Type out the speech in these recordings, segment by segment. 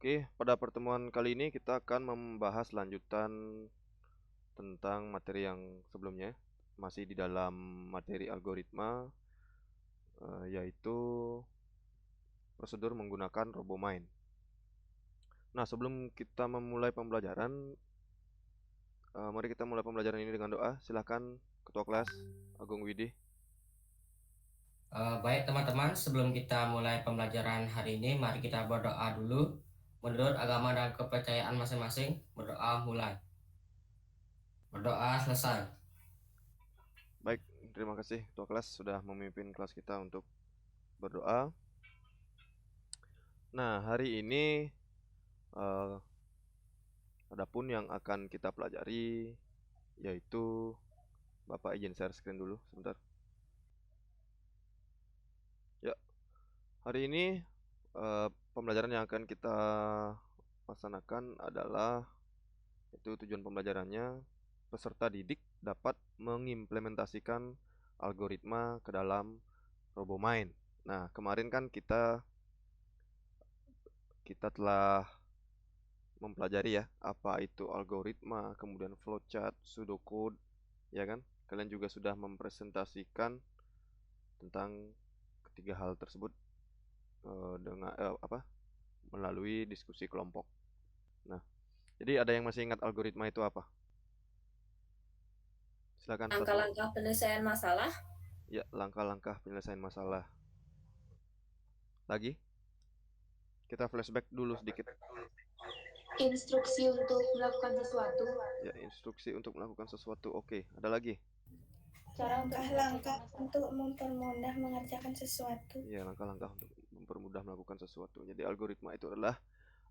Oke, pada pertemuan kali ini kita akan membahas lanjutan tentang materi yang sebelumnya, masih di dalam materi algoritma, yaitu prosedur menggunakan RoboMind. Nah, sebelum kita memulai pembelajaran, mari kita mulai pembelajaran ini dengan doa. Silahkan Ketua Kelas Agung Widih. Baik teman-teman, sebelum kita mulai pembelajaran hari ini, mari kita berdoa dulu. Menurut agama dan kepercayaan masing-masing, berdoa mulai. Berdoa selesai. Baik, terima kasih Ketua Kelas sudah memimpin kelas kita untuk berdoa. Nah, hari ini adapun yang akan kita pelajari yaitu Bapak izin share screen dulu sebentar. Ya, hari ini pembelajaran yang akan kita laksanakan adalah itu tujuan pembelajarannya peserta didik dapat mengimplementasikan algoritma ke dalam RoboMind. Nah, kemarin kan kita telah mempelajari ya apa itu algoritma, kemudian flowchart, pseudocode, ya kan? Kalian juga sudah mempresentasikan tentang ketiga hal tersebut dengan melalui diskusi kelompok. Nah, jadi ada yang masih ingat algoritma itu apa? Silakan satu. Langkah-langkah penyelesaian masalah. Ya, langkah-langkah penyelesaian masalah. Lagi? Kita flashback dulu sedikit. Instruksi untuk melakukan sesuatu. Ya, instruksi untuk melakukan sesuatu. Oke, ada lagi? Langkah-langkah untuk mempermudah mengerjakan sesuatu. Ya, langkah-langkah untuk mempermudah melakukan sesuatu. Jadi algoritma itu adalah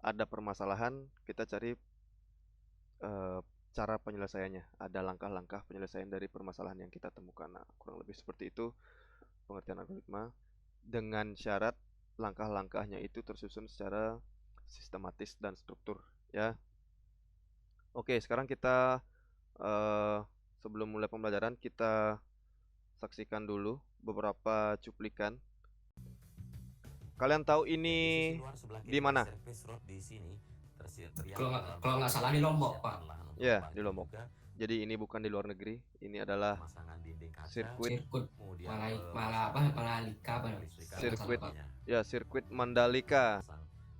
ada permasalahan, kita cari cara penyelesaiannya. Ada langkah-langkah penyelesaian dari permasalahan yang kita temukan. Nah, kurang lebih seperti itu pengertian algoritma. Dengan syarat langkah-langkahnya itu tersusun secara sistematis dan struktur, ya. Oke, sekarang kita sebelum mulai pembelajaran kita saksikan dulu beberapa cuplikan. Kalian tahu ini di mana? Kalau nggak salah di Lombok, Pak. Ya, di Lombok. Jadi ini bukan di luar negeri, ini adalah sirkuit Sirkuit malah Malalika, Pak. sirkuit ya, sirkuit Mandalika.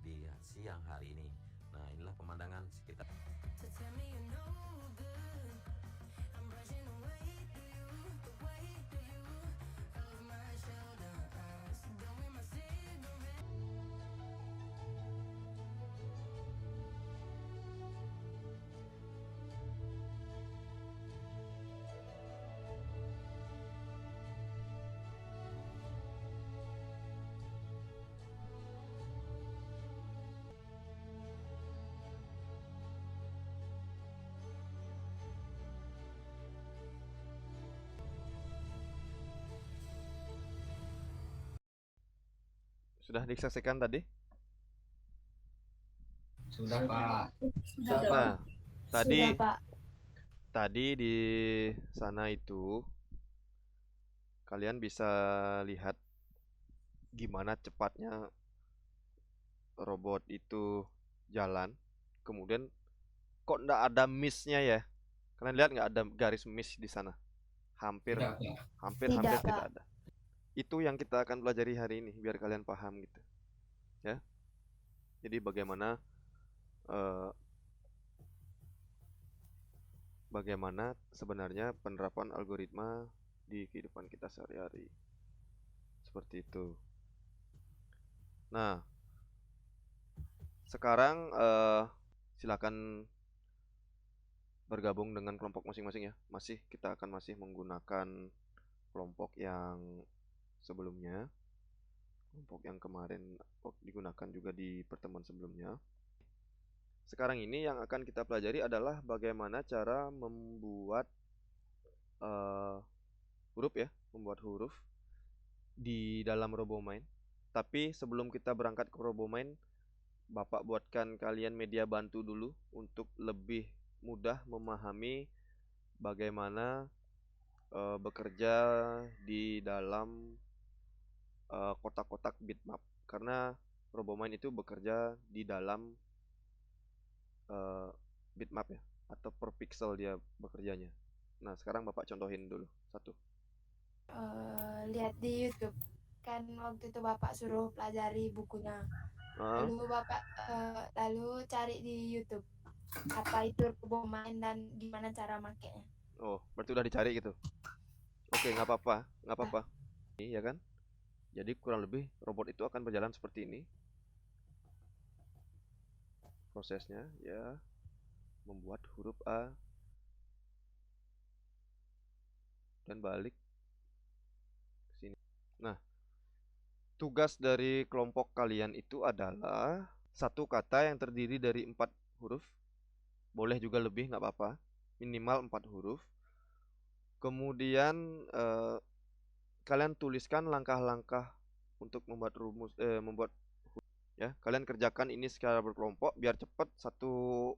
Di siang hari ini. Nah, inilah pemandangan sekitar. Sudah disaksikan tadi? Sudah, Pak. Nah, tadi Sudah, Pak. tadi di sana itu kalian bisa lihat gimana cepatnya robot itu jalan. Kemudian kok nggak ada miss-nya ya? Kalian lihat nggak ada garis miss di sana? Hampir, Tidak, Pak. hampir Tidak, Pak. tidak ada. Itu yang kita akan pelajari hari ini biar kalian paham gitu, ya. Jadi eh, bagaimana sebenarnya penerapan algoritma di kehidupan kita sehari-hari. Seperti itu. Nah, sekarang silakan bergabung dengan kelompok masing-masing ya. Kita akan masih menggunakan kelompok yang sebelumnya. Kelompok yang kemarin digunakan juga di pertemuan sebelumnya. Sekarang ini yang akan kita pelajari adalah bagaimana cara membuat huruf ya, membuat huruf di dalam RoboMind. Tapi sebelum kita berangkat ke RoboMind, Bapak buatkan kalian media bantu dulu untuk lebih mudah memahami bagaimana bekerja di dalam kotak-kotak bitmap. Karena RoboMine itu bekerja di dalam bitmap ya, atau per pixel dia bekerjanya. Nah, sekarang Bapak contohin dulu satu. Lihat di YouTube. Kan waktu itu Bapak suruh pelajari bukunya. Ah, Lalu Bapak lalu cari di YouTube apa itu RoboMine dan gimana cara makainya. oh, berarti udah dicari gitu. Oke, nggak apa-apa. Ini ya kan? Jadi kurang lebih robot itu akan berjalan seperti ini. Prosesnya ya membuat huruf A dan balik ke sini. Nah, tugas dari kelompok kalian itu adalah satu kata yang terdiri dari 4 huruf. Boleh juga lebih, nggak apa-apa. Minimal 4 huruf. Kemudian kalian tuliskan langkah-langkah untuk membuat rumus, membuat ya. Kalian kerjakan ini secara berkelompok biar cepat. Satu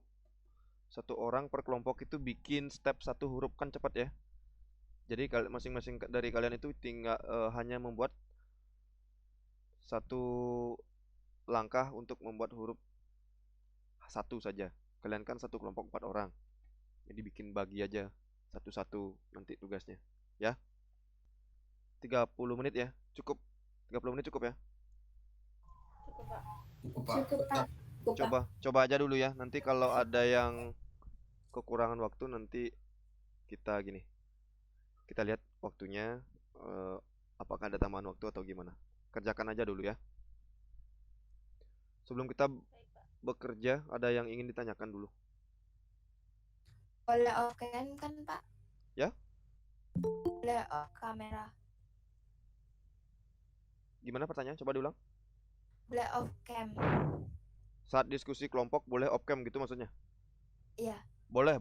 orang per kelompok itu bikin step satu huruf kan cepat ya. Jadi masing-masing dari kalian itu tinggal hanya membuat satu langkah untuk membuat huruf satu saja. Kalian kan satu kelompok 4 orang. Jadi bikin bagi aja satu-satu nanti tugasnya. Ya. 30 menit ya. Cukup. 30 menit cukup ya. Cukup, Pak. Cukup, Pak. Cukup, Pak. Cukup, Pak. Coba aja dulu ya. Nanti kalau ada yang kekurangan waktu nanti kita gini. Kita lihat waktunya apakah ada tambahan waktu atau gimana. Kerjakan aja dulu ya. Sebelum kita Baik, Pak. bekerja, ada yang ingin ditanyakan dulu. Boleh off cam kan Pak? Ya? Boleh off kamera. Gimana pertanyaan? Coba diulang. Boleh off cam. Saat diskusi kelompok boleh off cam gitu maksudnya? Iya. Boleh.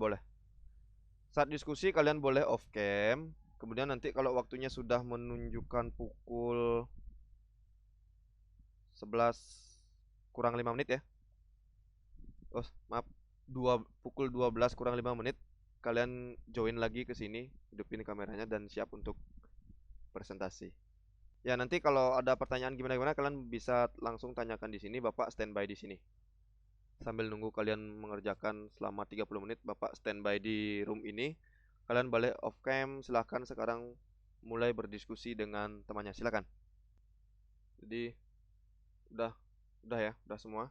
Saat diskusi kalian boleh off cam. Kemudian nanti kalau waktunya sudah menunjukkan pukul 11 kurang 5 menit ya. Oh, maaf. Pukul 12 kurang 5 menit kalian join lagi ke sini, hidupin kameranya dan siap untuk presentasi. Ya, nanti kalau ada pertanyaan gimana kalian bisa langsung tanyakan di sini, Bapak standby di sini. Sambil nunggu kalian mengerjakan selama 30 menit, Bapak standby di room ini. Kalian balik off cam, silahkan sekarang mulai berdiskusi dengan temannya, silakan. Jadi udah ya, udah semua.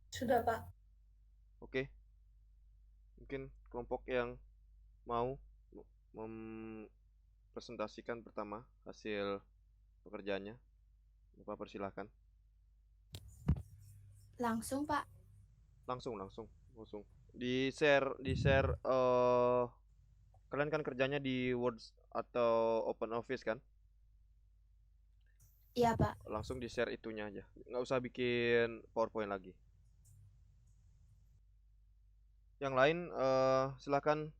Sudah, Pak. Oke. Mungkin kelompok yang mau mempresentasikan pertama hasil pekerjaannya, Bapak persilahkan. Langsung Pak. Langsung. Di share kalian kan kerjanya di Word atau Open Office kan? Iya Pak. Langsung di share itunya aja. Nggak usah bikin PowerPoint lagi. Yang lain silakan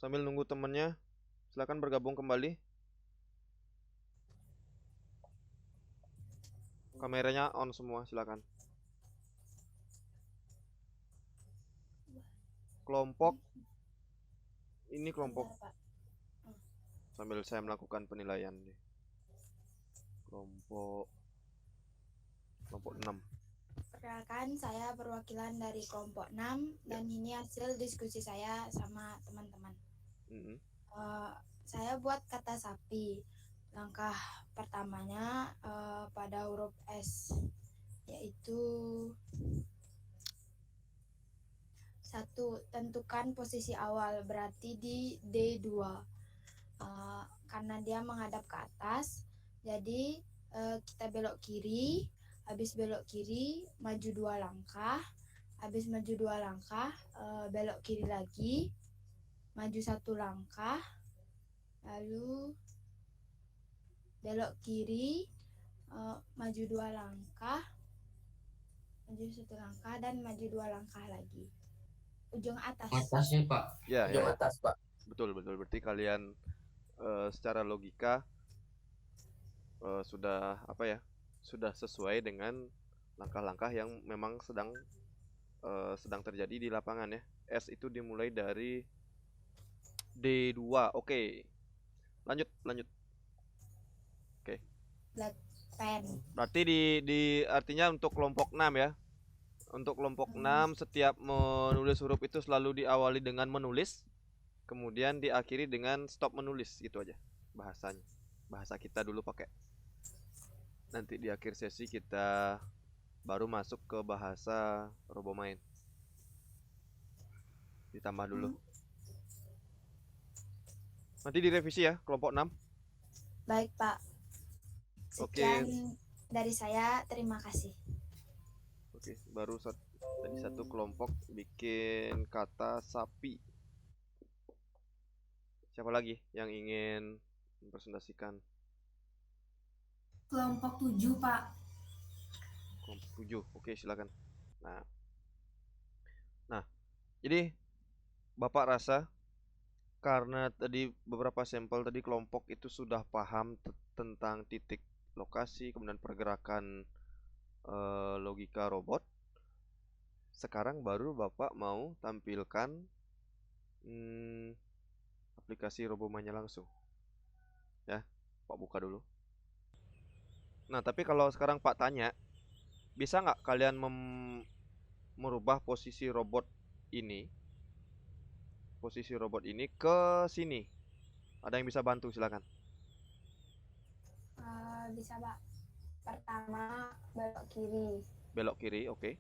sambil nunggu temennya, silakan bergabung kembali. Kameranya on semua, silakan. Kelompok ini kelompok Sebentar, Pak. sambil saya melakukan penilaian nih. Kelompok 6. Perkenalkan, saya perwakilan dari kelompok 6 dan ini hasil diskusi saya sama teman-teman. Saya buat kata sapi. Langkah pertamanya pada huruf S, yaitu 1. Tentukan posisi awal, berarti di D2. Karena dia menghadap ke atas, jadi kita belok kiri. Habis belok kiri, maju 2 langkah. Habis maju 2 langkah, belok kiri lagi, maju 1 langkah. Lalu belok kiri, maju 2 langkah, maju 1 langkah, dan maju 2 langkah lagi. Ujung atas. Atasnya Pak. Ya, Ujung atas Pak. betul. Berarti kalian secara logika sudah sudah sesuai dengan langkah-langkah yang memang sedang terjadi di lapangan ya. S itu dimulai dari D2. Oke. Lanjut. Oke. pen. Berarti artinya untuk kelompok 6 ya. Untuk kelompok 6 setiap menulis huruf itu selalu diawali dengan menulis, kemudian diakhiri dengan stop menulis, gitu aja bahasanya. Bahasa kita dulu pakai. Nanti di akhir sesi kita baru masuk ke bahasa RoboMind. Ditambah dulu. Nanti direvisi ya kelompok 6. Baik, Pak. Oke. Sekian dari saya, terima kasih. Oke, baru tadi satu kelompok bikin kata sapi. Siapa lagi yang ingin mempresentasikan? Kelompok 7, Pak. Kelompok 7. Oke, silakan. Nah, jadi Bapak rasa karena tadi beberapa sampel tadi kelompok itu sudah paham tentang titik lokasi, kemudian pergerakan logika robot. Sekarang baru Bapak mau tampilkan aplikasi RoboMind-nya langsung. Ya, Pak buka dulu. Nah, tapi kalau sekarang Pak tanya, bisa nggak kalian merubah posisi robot ini ke sini? Ada yang bisa bantu, silakan. Bisa, Pak. Pertama, belok kiri. Belok kiri, oke.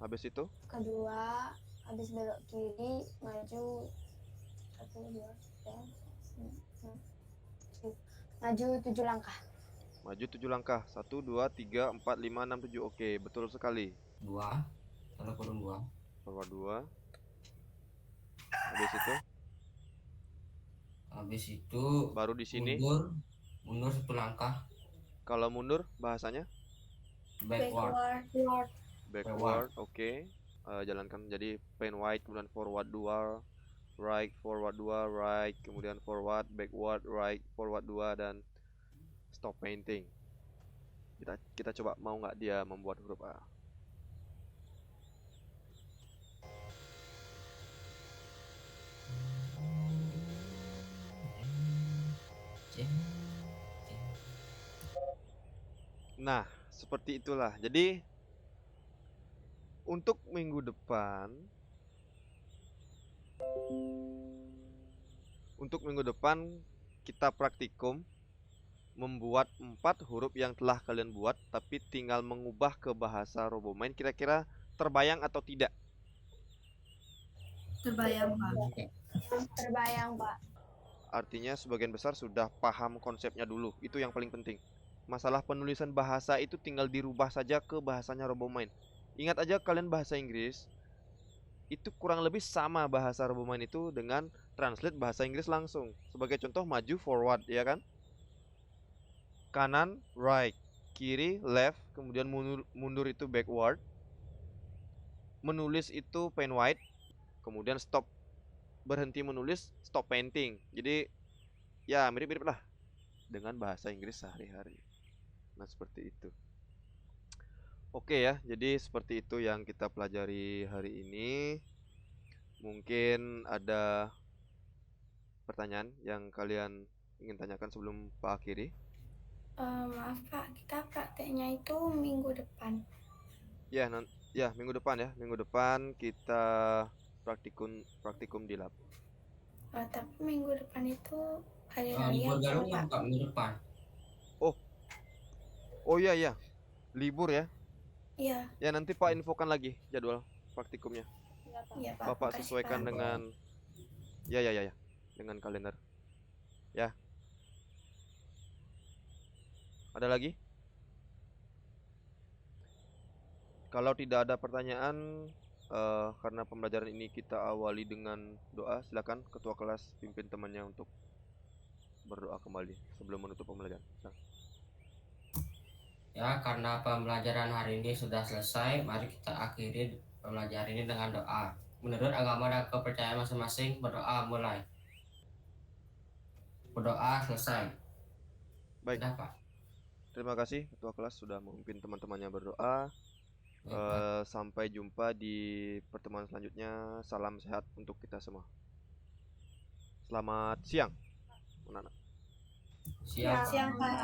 Habis itu? Kedua, habis belok kiri, maju 1, 2, 3, maju 7 langkah. Maju 7 langkah. 1, 2, 3, 4, 5, 6, 7. Oke, betul sekali. 2, tanda kurung 2. Forward 2. Habis itu? Habis itu Baru di sini. mundur 1 langkah. Kalau mundur bahasanya? Backward. Backward, oke. Jalankan jadi pen wide, kemudian forward 2, right, forward 2, right, kemudian forward, backward, right, forward 2, dan stop painting. Kita coba, mau nggak dia membuat huruf A? Nah, seperti itulah. Jadi untuk minggu depan kita praktikum membuat 4 huruf yang telah kalian buat, tapi tinggal mengubah ke bahasa RoboMind. Kira-kira terbayang atau tidak? Terbayang, Pak. Terbayang, Pak. Artinya sebagian besar sudah paham konsepnya dulu. Itu yang paling penting. Masalah penulisan bahasa itu tinggal dirubah saja ke bahasanya RoboMind. Ingat aja kalian bahasa Inggris itu kurang lebih sama bahasa RoboMind itu dengan translate bahasa Inggris langsung. Sebagai contoh, maju forward, ya kan? Kanan right, kiri left, kemudian mundur itu backward. Menulis itu pen wide, kemudian stop, berhenti menulis, stop painting. Jadi ya mirip-mirip lah dengan bahasa Inggris sehari-hari. Nah, seperti itu. Oke ya, jadi seperti itu yang kita pelajari hari ini. Mungkin ada pertanyaan yang kalian ingin tanyakan sebelum Pak akhiri? Maaf Pak, kita prakteknya itu minggu depan. Ya, minggu depan ya. Minggu depan kita praktikum di lab. Tapi minggu depan itu hari Libur raya baru Pak. Pak minggu depan. Oh iya ya, libur ya. Iya, Ya, nanti Pak infokan lagi jadwal praktikumnya. iya Pak. Bapak Makasih, sesuaikan Pak. dengan ya, dengan kalender. Ya. Ada lagi? Kalau tidak ada pertanyaan, karena pembelajaran ini kita awali dengan doa, silakan ketua kelas pimpin temannya untuk berdoa kembali sebelum menutup pembelajaran. Nah. Ya, karena pembelajaran hari ini sudah selesai, mari kita akhiri pembelajaran ini dengan doa. Menurut agama dan kepercayaan masing-masing, berdoa mulai. Berdoa selesai. Baik. Sudah, Pak. Terima kasih ketua kelas sudah memimpin teman-temannya berdoa. Baik, Pak. Sampai jumpa di pertemuan selanjutnya. Salam sehat untuk kita semua. Selamat siang, anak-anak. Siap, Pak. Siang Pak.